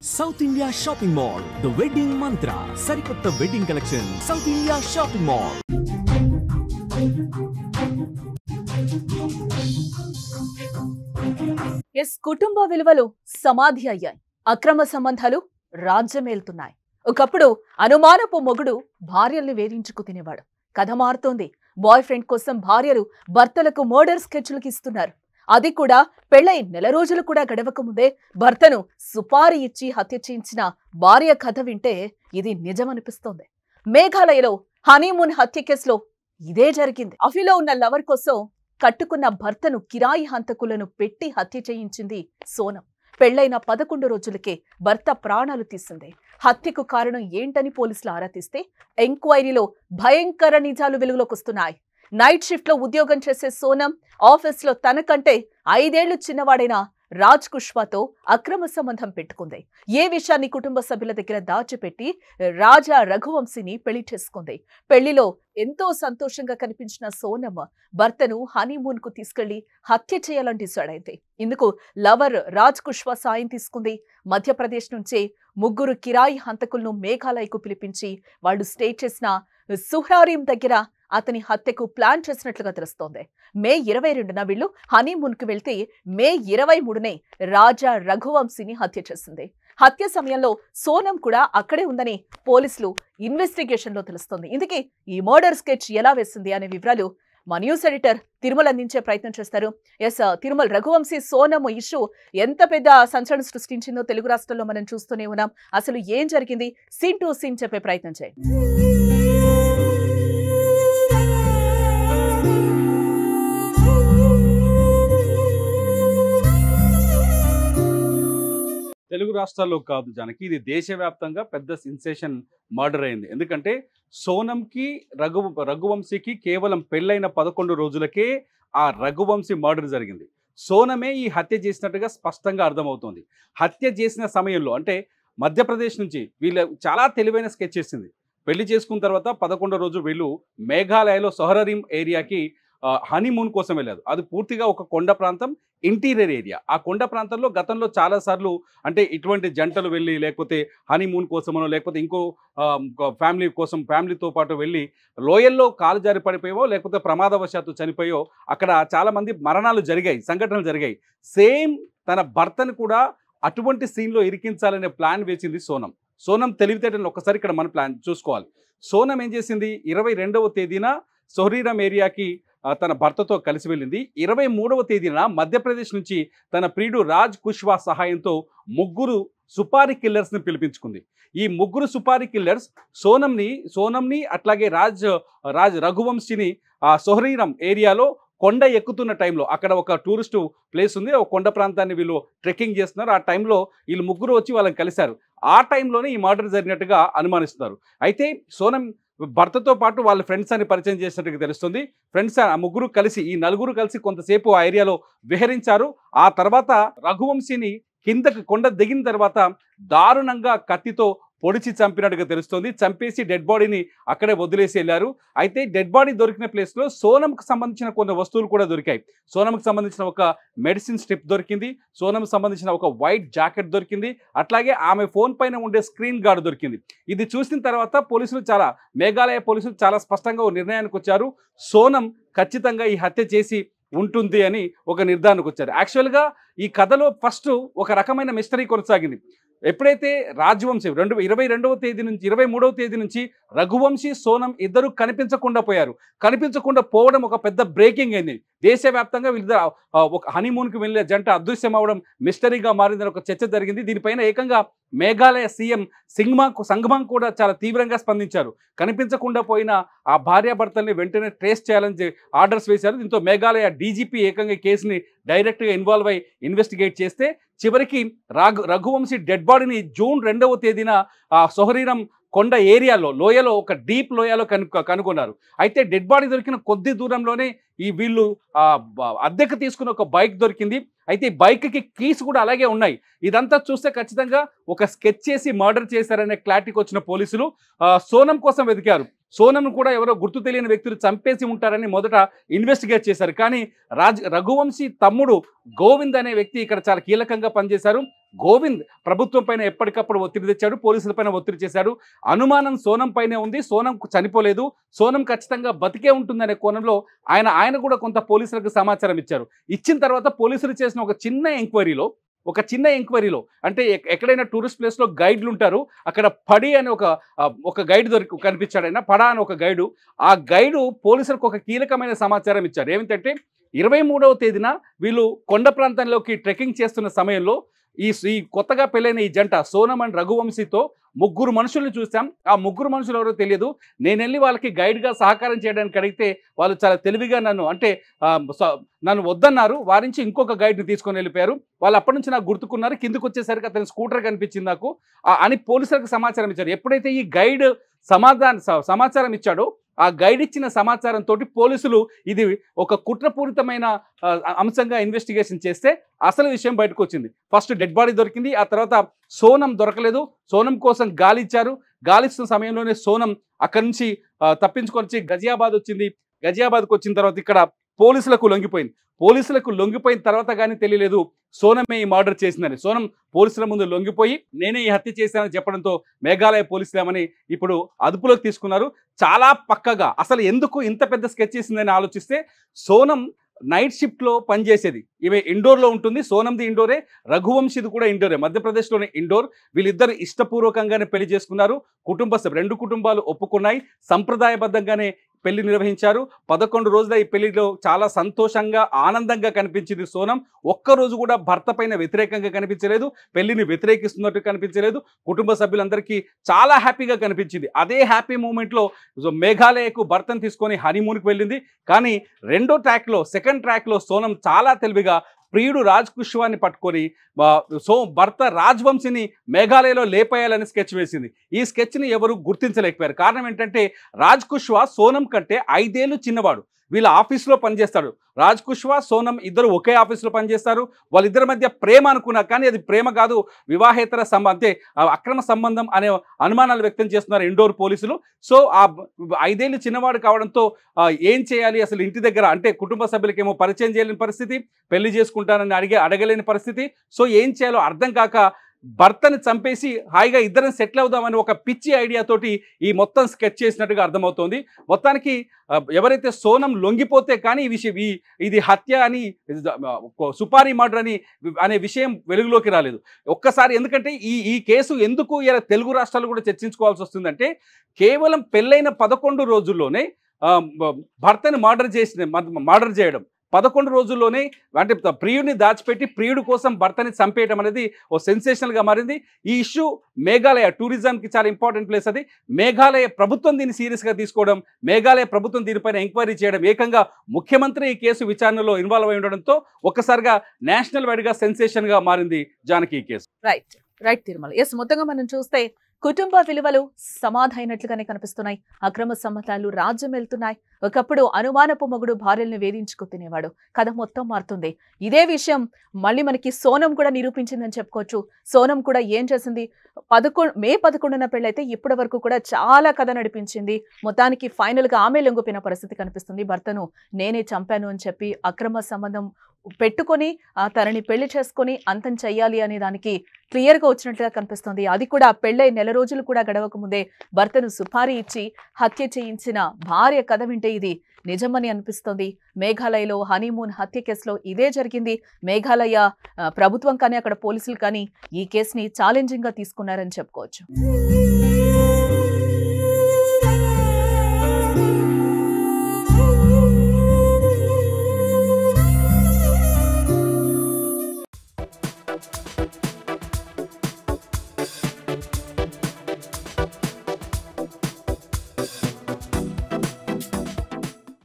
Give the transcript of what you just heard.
South India Shopping Mall, The Wedding Mantra, Sarikotta Wedding Collection, South India Shopping Mall. కుటుంబ విలువలు సమాధి అయ్యాయి. అక్రమ సంబంధాలు రాజ్యమేలుతున్నాయి. ఒకప్పుడు అనుమానపు మొగుడు భార్యల్ని వేధించుకు తినేవాడు. కథ మారుతోంది. బాయ్ ఫ్రెండ్ కోసం భార్యలు భర్తలకు మర్డర్ స్కెచ్లకు ఇస్తున్నారు. అది కూడా పెళ్లై నెల రోజులు కూడా గడవక ముందే భర్తను సుపారీ ఇచ్చి హత్య చేయించిన భార్య కథ వింటే ఇది నిజమనిపిస్తోంది. మేఘాలయలో హనీమూన్ హత్య కేసులో ఇదే జరిగింది. అఫీలో ఉన్న లవర్ కోసం కట్టుకున్న భర్తను కిరాయి హంతకులను పెట్టి హత్య చేయించింది సోనం. పెళ్లైన 11 రోజులకే భర్త ప్రాణాలు తీసింది. హత్యకు కారణం ఏంటని పోలీసులు ఆరా తీస్తే ఎంక్వైరీలో భయంకర నిజాలు వెలుగులోకొస్తున్నాయి. నైట్ షిఫ్ట్ లో ఉద్యోగం చేసే సోనం ఆఫీస్ లో తనకంటే 5 ఏళ్లు చిన్నవాడైన రాజ్ కుష్వాతో అక్రమ సంబంధం పెట్టుకుంది. ఏ విషయాన్ని కుటుంబ సభ్యుల దగ్గర దాచిపెట్టి రాజా రఘువంశీని పెళ్లి చేసుకుంది. పెళ్లిలో ఎంతో సంతోషంగా కనిపించిన సోనం భర్తను హనీమూన్ కు తీసుకెళ్లి హత్య చేయాలని డిసైడ్ అయింది. ఇందుకు లవర్ రాజ్ కుష్వా సాయం తీసుకుంది. మధ్యప్రదేశ్ నుంచే 3 కిరాయి హంతకులను మేఘాలయకు పిలిపించి వాళ్లు స్టే చేసిన సుహ్రారీం దగ్గర అతని హత్యకు ప్లాన్ చేసినట్లుగా తెలుస్తోంది. మే 22న వీళ్లు హనీమూన్ కు వెళ్తే మే 23నే రాజా రఘువంశీని హత్య చేసింది. హత్య సమయంలో సోనం కూడా అక్కడే ఉందని పోలీసులు ఇన్వెస్టిగేషన్ లో తెలుస్తోంది. ఇందుకే ఈ మర్డర్ స్కెచ్ ఎలా వేసింది అనే వివరాలు మా న్యూస్ ఎడిటర్ తిరుమల అందించే ప్రయత్నం చేస్తారు. తిరుమల, రఘువంశీ సోనం ఇష్యూ ఎంత పెద్ద సంచలనం సృష్టించిందో తెలుగు రాష్ట్రాల్లో మనం చూస్తూనే ఉన్నాం. అసలు ఏం జరిగింది, సీన్ టు సీన్ చెప్పే ప్రయత్నం చేయండి. తెలుగు రాష్ట్రాల్లో కాదు జానకి, ఇది దేశవ్యాప్తంగా పెద్ద సెన్సేషన్ మర్డర్ అయింది. ఎందుకంటే సోనంకి రఘువంశీకి కేవలం పెళ్ళైన 11 రోజులకే ఆ రఘువంశీ మర్డర్ జరిగింది. సోనమే ఈ హత్య చేసినట్టుగా స్పష్టంగా అర్థమవుతోంది. హత్య చేసిన సమయంలో అంటే మధ్యప్రదేశ్ నుంచి వీళ్ళ చాలా తెలివైన స్కెచ్ చేసింది. పెళ్లి చేసుకున్న తర్వాత 11 రోజులు వీళ్ళు మేఘాలయలో సొహరరీం ఏరియాకి హనీమూన్ కోసం వెళ్ళారు. అది పూర్తిగా ఒక కొండ ప్రాంతం, ఇంటీరియర్ ఏరియా. ఆ కొండ ప్రాంతంలో గతంలో చాలాసార్లు అంటే ఇటువంటి జంటలు వెళ్ళి లేకపోతే హనీమూన్ కోసమనో లేకపోతే ఇంకో ఫ్యామిలీ కోసం ఫ్యామిలీతో పాటు వెళ్ళి లోయల్లో కాలు జారి పడిపోయో లేకపోతే ప్రమాదవశాత్తు చనిపోయో అక్కడ చాలామంది మరణాలు జరిగాయి, సంఘటనలు జరిగాయి. సేమ్ తన భర్తను కూడా అటువంటి సీన్లో ఇరికించాలనే ప్లాన్ వేసింది సోనం. సోనం తెలివితేటలను ఒక్కసారి ఇక్కడ మన ప్లాన్ చూసుకోవాలి. సోనం ఏం చేసింది, 22వ తేదీన సొహరీరం ఏరియాకి తన భర్తతో కలిసి వెళ్ళింది. 23వ తేదీన మధ్యప్రదేశ్ నుంచి తన ప్రియుడు రాజ్ కుష్వా సహాయంతో 3 సుపారీ కిల్లర్స్ని పిలిపించుకుంది. ఈ 3 సుపారీ కిల్లర్స్ సోనంని అట్లాగే రఘువంశీని సొహరీరం ఏరియాలో కొండ ఎక్కుతున్న టైంలో, అక్కడ ఒక టూరిస్టు ప్లేస్ ఉంది, ఒక కొండ ప్రాంతాన్ని వీళ్ళు ట్రెక్కింగ్ చేస్తున్నారు. ఆ టైంలో వీళ్ళు 3 వచ్చి వాళ్ళని కలిశారు. ఆ టైంలోనే ఈ మర్డర్ జరిగినట్టుగా అనుమానిస్తున్నారు. అయితే సోనం భర్తతో పాటు వాళ్ళ ఫ్రెండ్స్ అని పరిచయం చేసినట్టుగా తెలుస్తుంది. ఫ్రెండ్స్ ఆ 3 కలిసి, ఈ 4 కలిసి కొంతసేపు ఆ ఏరియాలో విహరించారు. ఆ తర్వాత రఘువంశీని కిందకి కొండ దిగిన తర్వాత దారుణంగా కత్తితో పొడిచి చంపినట్టుగా తెలుస్తుంది. చంపేసి డెడ్ బాడీని అక్కడే వదిలేసి వెళ్ళారు. అయితే డెడ్ బాడీ దొరికిన ప్లేస్లో సోనంకి సంబంధించిన కొన్ని వస్తువులు కూడా దొరికాయి. సోనంకి సంబంధించిన ఒక మెడిసిన్ స్ట్రిప్ దొరికింది, సోనంకి సంబంధించిన ఒక వైట్ జాకెట్ దొరికింది, అట్లాగే ఆమె ఫోన్ పైన ఉండే స్క్రీన్ గార్డ్ దొరికింది. ఇది చూసిన తర్వాత మేఘాలయ పోలీసులు చాలా స్పష్టంగా ఒక నిర్ణయానికి వచ్చారు. సోనం ఖచ్చితంగా ఈ హత్య చేసి ఉంటుంది అని ఒక నిర్ధారణకు వచ్చారు. యాక్చువల్గా ఈ కథలో ఫస్ట్ ఒక రకమైన మిస్టరీ కొనసాగింది. ఎప్పుడైతే రాజవంశీ 22వ తేదీ నుంచి 23వ తేదీ నుంచి రఘువంశీ సోనం ఇద్దరు కనిపించకుండా పోయారు. కనిపించకుండా పోవడం ఒక పెద్ద బ్రేకింగ్ అయింది. దేశవ్యాప్తంగా వీళ్ళిద్దరు ఒక హనీమూన్కి వెళ్ళే జంట అదృశ్యం అవడం మిస్టరీగా మారిందని ఒక చర్చ జరిగింది. దీనిపైన ఏకంగా మేఘాలయ సీఎం సంగ్మాంగ్ కూడా చాలా తీవ్రంగా స్పందించారు. కనిపించకుండా పోయిన ఆ భార్యాభర్తల్ని వెంటనే ట్రేస్ చేయాలని ఆర్డర్స్ వేశారు. దీంతో మేఘాలయ డీజీపీ ఏకంగా కేసుని డైరెక్ట్గా ఇన్వాల్వ్ అయి ఇన్వెస్టిగేట్ చేస్తే చివరికి రఘువంశీ డెడ్ బాడీని జూన్ 2వ తేదీన సొహరీరం కొండ ఏరియాలో లోయలో ఒక డీప్ లోయలో కనుగొన్నారు. అయితే డెడ్ బాడీ దొరికిన కొద్ది దూరంలోనే వీళ్ళు అద్దెకు తీసుకున్న ఒక బైక్ దొరికింది. అయితే ఈ బైక్కి కీస్ కూడా అలాగే ఉన్నాయి. ఇదంతా చూస్తే ఖచ్చితంగా ఒక స్కెచ్ చేసి మర్డర్ చేశారనే క్లారిటీకి వచ్చిన పోలీసులు సోనం కోసం వెతికారు. సోనంను కూడా ఎవరో గుర్తు తెలియని వ్యక్తులు చంపేసి ఉంటారని మొదట ఇన్వెస్టిగేట్ చేశారు. కానీ రఘువంశీ తమ్ముడు గోవింద్ అనే వ్యక్తి ఇక్కడ చాలా కీలకంగా పనిచేశారు. గోవింద్ ప్రభుత్వం పైన ఎప్పటికప్పుడు ఒత్తిడి తెచ్చాడు, పోలీసుల పైన ఒత్తిడి చేశాడు. అనుమానం సోనం పైనే ఉంది, సోనం చనిపోలేదు, సోనం ఖచ్చితంగా బతికే ఉంటుందనే కోణంలో ఆయన కూడా కొంత పోలీసులకు సమాచారం ఇచ్చారు. ఇచ్చిన తర్వాత పోలీసులు చేసిన ఒక చిన్న ఎంక్వైరీలో అంటే ఎక్కడైనా టూరిస్ట్ ప్లేస్లో గైడ్లు ఉంటారు, అక్కడ పడి అని ఒక గైడ్ కనిపించాడు. ఆయన పడా అని ఒక గైడు, ఆ గైడు పోలీసులకు ఒక కీలకమైన సమాచారం ఇచ్చారు. ఏమిటంటే 23వ తేదీన వీళ్ళు కొండ ప్రాంతంలోకి ట్రెక్కింగ్ చేస్తున్న సమయంలో ఈ కొత్తగా పెళ్ళైన ఈ జంట సోనం అండ్ రఘువంశీతో 3 మనుషుల్ని చూసాం. ఆ 3 మనుషులు ఎవరో తెలియదు. నేను వెళ్ళి వాళ్ళకి గైడ్గా సహకారం చేయడానికి అడిగితే వాళ్ళు చాలా తెలివిగా నన్ను వద్దన్నారు. వారించి ఇంకొక గైడ్ని తీసుకొని వెళ్ళిపోయారు. వాళ్ళు అప్పటి నుంచి నాకు గుర్తుకున్నారు. కిందకు వచ్చేసరికి అతని స్కూటర్ కనిపించింది నాకు అని పోలీసులకు సమాచారం ఇచ్చారు. ఎప్పుడైతే ఈ గైడ్ సమాచారం ఇచ్చాడో ఆ గైడ్ ఇచ్చిన సమాచారంతో పోలీసులు ఇది ఒక కుట్రపూరితమైన అంశంగా ఇన్వెస్టిగేషన్ చేస్తే అసలు విషయం బయటకు వచ్చింది. ఫస్ట్ డెడ్ బాడీ దొరికింది, ఆ తర్వాత సోనం దొరకలేదు. సోనం కోసం గాలి ఇచ్చారు. గాలిస్తున్న సమయంలోనే సోనం అక్కడి నుంచి తప్పించుకొని వచ్చి గజియాబాద్ వచ్చింది. గజియాబాద్కి వచ్చిన తర్వాత ఇక్కడ పోలీసులకు లొంగిపోయిన తర్వాత కానీ తెలియలేదు సోనమే ఈ మర్డర్ చేసిందని. సోనం పోలీసుల ముందు లొంగిపోయి నేనే ఈ హత్య చేశానని చెప్పడంతో మేఘాలయ పోలీసులేమని ఇప్పుడు అదుపులోకి తీసుకున్నారు. చాలా పక్కగా అసలు ఎందుకు ఇంత పెద్ద స్కెచ్ చేసిందని ఆలోచిస్తే సోనం నైట్ షిఫ్ట్లో పనిచేసేది. ఈమె ఇండోర్లో ఉంటుంది. సోనంది ఇండోరే, రఘువంశీది కూడా ఇండోరే, మధ్యప్రదేశ్లోని ఇండోర్. వీళ్ళిద్దరు ఇష్టపూర్వకంగానే పెళ్లి చేసుకున్నారు. రెండు కుటుంబాలు ఒప్పుకున్నాయి. సంప్రదాయబద్ధంగానే పెళ్లి నిర్వహించారు. 11 రోజుల ఈ పెళ్లిలో చాలా సంతోషంగా ఆనందంగా కనిపించింది సోనం. ఒక్కరోజు కూడా భర్త పైన వ్యతిరేకంగా కనిపించలేదు, పెళ్లిని వ్యతిరేకిస్తున్నట్టు కనిపించలేదు. కుటుంబ సభ్యులందరికీ చాలా హ్యాపీగా కనిపించింది. అదే హ్యాపీ మూమెంట్లో మేఘాలయకు భర్తను తీసుకొని హనీమూన్కి వెళ్ళింది. కానీ సెకండ్ ట్రాక్లో సోనం చాలా తెలివిగా ప్రియుడు రాజ్ కుష్వాని పట్టుకొని భర్త రాజ్వంశీని మేఘాలయలో లేపేయాలని స్కెచ్ వేసింది. ఈ స్కెచ్ని ఎవరు గుర్తించలేకపోయారు. కారణం ఏంటంటే రాజ్ కుష్వా సోనం కంటే 5 ఏళ్ళు చిన్నవాడు. వీళ్ళ ఆఫీస్లో పనిచేస్తాడు. రాజ్ కుష్వా సోనం ఇద్దరు ఒకే ఆఫీస్లో పనిచేస్తారు. వాళ్ళిద్దరి మధ్య ప్రేమ అనుకున్నారు, కానీ అది ప్రేమ కాదు, వివాహేతర అంటే అక్రమ సంబంధం అనే అనుమానాలు వ్యక్తం చేస్తున్నారు ఇండోర్ పోలీసులు. సో ఆ 5 ఏళ్ళు చిన్నవాడు కావడంతో ఏం చేయాలి అసలు ఇంటి దగ్గర అంటే కుటుంబ సభ్యులకేమో పరిచయం చేయలేని పరిస్థితి, పెళ్లి చేసుకుంటానని అడగలేని పరిస్థితి. సో ఏం చేయాలో అర్థం కాక భర్తని చంపేసి హాయిగా ఇద్దరం సెటిల్ అవుదామని ఒక పిచ్చి ఐడియాతోటి ఈ మొత్తం స్కెచ్ చేసినట్టుగా అర్థమవుతోంది. మొత్తానికి ఎవరైతే సోనం లొంగిపోతే కానీ ఇది హత్య అని సుపారీ మర్డర్ అనే విషయం వెలుగులోకి రాలేదు. ఒక్కసారి ఎందుకంటే ఈ కేసు ఎందుకు ఇలా తెలుగు రాష్ట్రాలు కూడా చర్చించుకోవాల్సి వస్తుందంటే కేవలం పెళ్ళైన 11 రోజుల్లోనే భర్తని మర్డర్ చేయడం, 11 రోజుల్లోనే అంటే ప్రియుడిని దాచిపెట్టి ప్రియుడి కోసం భర్తని చంపేయడం అనేది ఓ సెన్సేషనల్గా మారింది. ఈ ఇష్యూ మేఘాలయ టూరిజంకి చాలా ఇంపార్టెంట్ ప్లేస్. అది మేఘాలయ ప్రభుత్వం దీన్ని సీరియస్గా తీసుకోవడం, మేఘాలయ ప్రభుత్వం దీనిపైన ఎంక్వైరీ చేయడం, ఏకంగా ముఖ్యమంత్రి ఈ కేసు విచారణలో ఇన్వాల్వ్ అయి ఉండడంతో ఒక్కసారిగా నేషనల్ వైడ్గా సెన్సేషన్గా మారింది జానకి ఈ కేసు. రైట్ తిరుమల. మొత్తంగా మనం చూస్తే కుటుంబ విలువలు సమాధైనట్లుగానే కనిపిస్తున్నాయి. అక్రమ సంబంధాలు రాజ్యం వెళ్తున్నాయి. ఒకప్పుడు అనుమానపు మొగుడు భార్యల్ని వేధించుకు తినేవాడు. కథ మొత్తం మారుతుంది. ఇదే విషయం మళ్ళీ మనకి సోనం కూడా నిరూపించిందని చెప్పుకోవచ్చు. సోనం కూడా ఏం చేసింది, మే 11న పెళ్ళైతే ఇప్పటి వరకు కూడా చాలా కథ నడిపించింది. మొత్తానికి ఫైనల్ గా ఆమె లొంగిపోయిన పరిస్థితి కనిపిస్తుంది. భర్తను నేనే చంపాను అని చెప్పి అక్రమ సంబంధం పెట్టుకొని తనని పెళ్లి చేసుకొని అంతం చెయ్యాలి అనే దానికి క్లియర్ గా వచ్చినట్లుగా కనిపిస్తుంది. అది కూడా పెళ్ళై నెల రోజులు కూడా గడవక ముందే భర్తను సుపారీ ఇచ్చి హత్య చేయించిన భార్య కథ వింటే ఇది నిజమని అనిపిస్తుంది. మేఘాలయలో హనీమూన్ హత్య కేసులో ఇదే జరిగింది. మేఘాలయ ప్రభుత్వం కానీ అక్కడ పోలీసులు కానీ ఈ కేసుని ఛాలెంజింగ్ గా తీసుకున్నారని చెప్పుకోవచ్చు.